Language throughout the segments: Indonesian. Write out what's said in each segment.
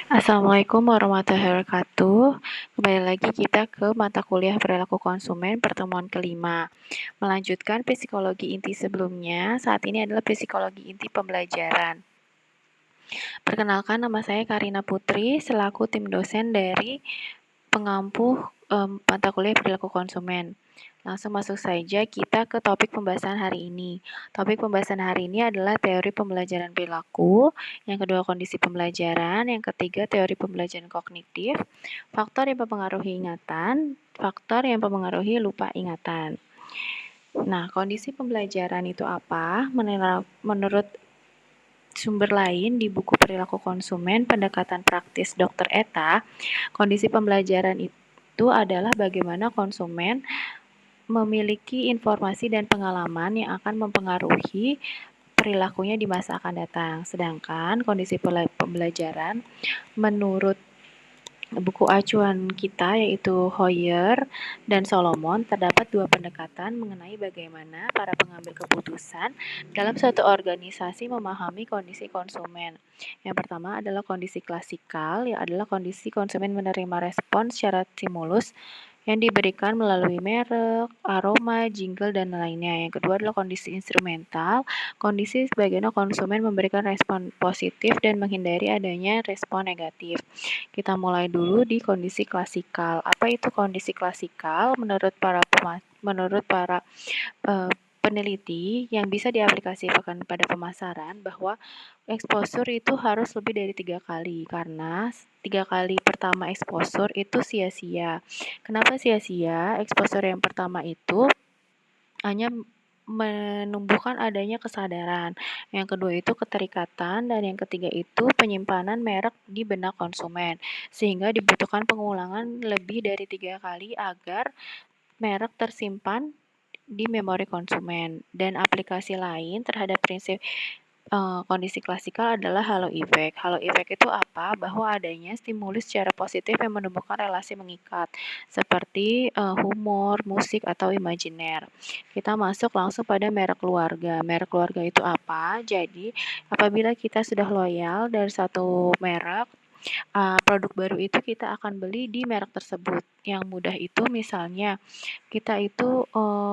Assalamualaikum warahmatullahi wabarakatuh. Kembali lagi kita ke mata kuliah perilaku konsumen pertemuan kelima. Melanjutkan psikologi inti sebelumnya, saat ini adalah psikologi inti pembelajaran. Perkenalkan, nama saya Karina Putri selaku tim dosen dari pengampu mata kuliah perilaku konsumen. Langsung masuk saja kita ke topik pembahasan hari ini. Topik pembahasan hari ini adalah teori pembelajaran perilaku, yang kedua kondisi pembelajaran, yang ketiga teori pembelajaran kognitif, faktor yang mempengaruhi ingatan, faktor yang mempengaruhi lupa ingatan. Nah, kondisi pembelajaran itu apa? Menurut sumber lain di buku perilaku konsumen pendekatan praktis Dr. Eta, kondisi pembelajaran itu adalah bagaimana konsumen memiliki informasi dan pengalaman yang akan mempengaruhi perilakunya di masa akan datang. Sedangkan kondisi pembelajaran menurut buku acuan kita yaitu Hoyer dan Solomon, terdapat dua pendekatan mengenai bagaimana para pengambil keputusan dalam suatu organisasi memahami kondisi konsumen. Yang pertama adalah kondisi klasikal, yang adalah kondisi konsumen menerima respons secara stimulus yang diberikan melalui merek, aroma, jingle, dan lainnya. Yang kedua adalah kondisi instrumental, kondisi sebagaimana konsumen memberikan respon positif dan menghindari adanya respon negatif. Kita mulai dulu di kondisi klasikal. Apa itu kondisi klasikal? Menurut para peneliti yang bisa diaplikasikan pada pemasaran bahwa exposure itu harus lebih dari 3 kali karena 3 kali pertama exposure itu sia-sia. Kenapa sia-sia? Exposure yang pertama itu hanya menumbuhkan adanya kesadaran. Yang kedua itu keterikatan dan yang ketiga itu penyimpanan merek di benak konsumen. Sehingga dibutuhkan pengulangan lebih dari 3 kali agar merek tersimpan di memori konsumen. Dan aplikasi lain terhadap prinsip kondisi klasikal adalah halo effect. Halo effect itu apa? Bahwa adanya stimulus secara positif yang menumbuhkan relasi mengikat, seperti humor, musik, atau imajiner. Kita masuk langsung pada merek keluarga. Merek keluarga itu apa? Jadi, apabila kita sudah loyal dari satu merek, produk baru itu kita akan beli di merek tersebut. Yang mudah itu misalnya kita itu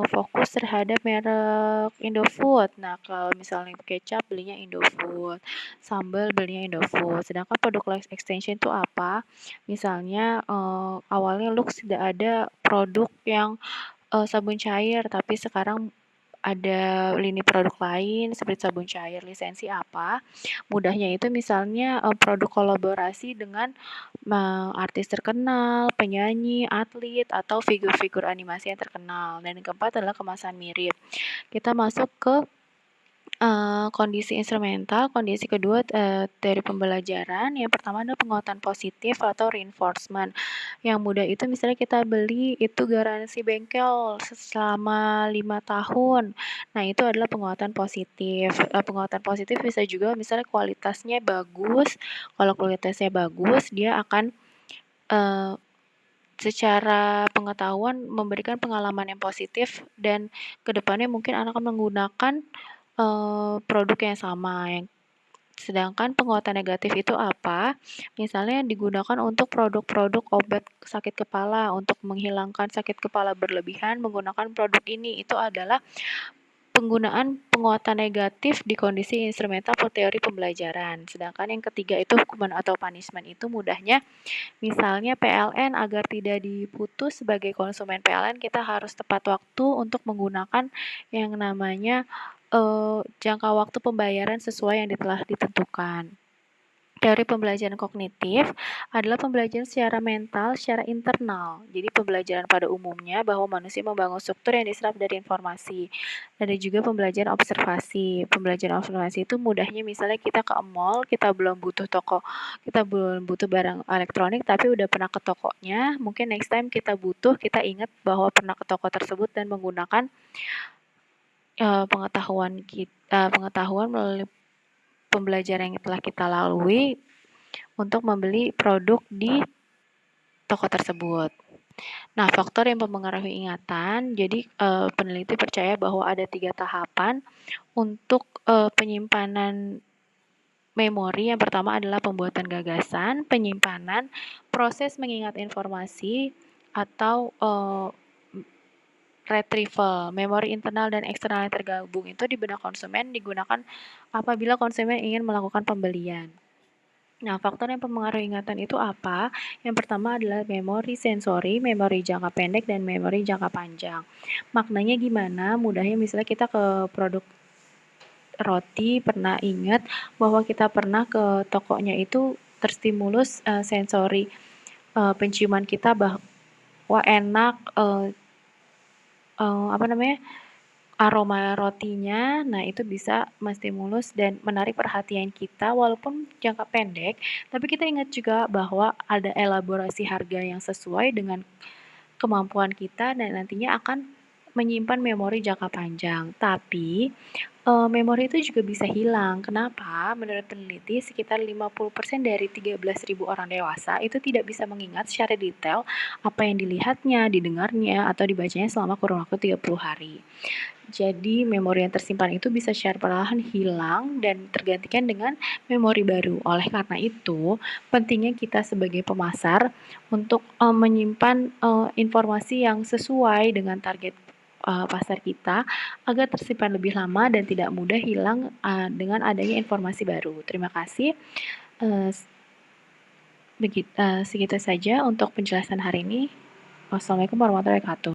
fokus terhadap merek Indofood. Nah, kalau misalnya kecap belinya Indofood, sambal belinya Indofood. Sedangkan produk life extension itu apa? Misalnya awalnya Lux tidak ada produk yang sabun cair, tapi sekarang ada lini produk lain seperti sabun cair lisensi apa. Mudahnya itu misalnya produk kolaborasi dengan artis terkenal, penyanyi, atlet, atau figur-figur animasi yang terkenal. Dan yang keempat adalah kemasan mirip. Kita masuk ke kondisi instrumental, kondisi kedua teori pembelajaran. Yang pertama adalah penguatan positif atau reinforcement. Yang mudah itu misalnya kita beli itu garansi bengkel selama 5 tahun. Nah, itu adalah penguatan positif. Penguatan positif bisa juga misalnya kualitasnya bagus. Kalau kualitasnya bagus, dia akan secara pengetahuan memberikan pengalaman yang positif dan kedepannya mungkin akan menggunakan produk yang sama. Sedangkan penguatan negatif itu apa? Misalnya digunakan untuk produk-produk obat sakit kepala, untuk menghilangkan sakit kepala berlebihan menggunakan produk ini. Itu adalah penggunaan penguatan negatif di kondisi instrumental teori pembelajaran. Sedangkan yang ketiga itu hukuman atau punishment itu mudahnya misalnya PLN agar tidak diputus sebagai konsumen PLN kita harus tepat waktu untuk menggunakan yang namanya jangka waktu pembayaran sesuai yang telah ditentukan. Teori pembelajaran kognitif adalah pembelajaran secara mental, secara internal. Jadi pembelajaran pada umumnya bahwa manusia membangun struktur yang diserap dari informasi. Ada juga pembelajaran observasi. Pembelajaran observasi itu mudahnya misalnya kita ke mall, kita belum butuh barang elektronik tapi udah pernah ke tokonya. Mungkin next time kita butuh, kita ingat bahwa pernah ke toko tersebut dan menggunakan pengetahuan melalui pembelajaran yang telah kita lalui untuk membeli produk di toko tersebut. Nah, faktor yang mempengaruhi ingatan, jadi peneliti percaya bahwa ada 3 tahapan untuk penyimpanan memori yang pertama adalah pembuatan gagasan, penyimpanan, proses mengingat informasi, atau retrieval. Memori internal dan eksternal yang tergabung itu di benak konsumen digunakan apabila konsumen ingin melakukan pembelian. Nah, faktor yang mempengaruhi ingatan itu apa? Yang pertama adalah memori sensori, memori jangka pendek, dan memori jangka panjang. Maknanya gimana? Mudahnya misalnya kita ke produk roti pernah ingat bahwa kita pernah ke tokonya itu terstimulus sensori penciuman kita bahwa enak apa namanya aroma rotinya. Nah, itu bisa menstimulus dan menarik perhatian kita walaupun jangka pendek, tapi kita ingat juga bahwa ada elaborasi harga yang sesuai dengan kemampuan kita dan nantinya akan menyimpan memori jangka panjang. Tapi memori itu juga bisa hilang. Kenapa? Menurut peneliti, sekitar 50% dari 13.000 orang dewasa itu tidak bisa mengingat secara detail apa yang dilihatnya, didengarnya, atau dibacanya selama kurun waktu 30 hari. Jadi, memori yang tersimpan itu bisa secara perlahan hilang dan tergantikan dengan memori baru. Oleh karena itu, pentingnya kita sebagai pemasar untuk menyimpan informasi yang sesuai dengan target pasar kita agar tersimpan lebih lama dan tidak mudah hilang dengan adanya informasi baru. Terima kasih. Uh, segitu saja untuk penjelasan hari ini. Wassalamualaikum warahmatullahi wabarakatuh.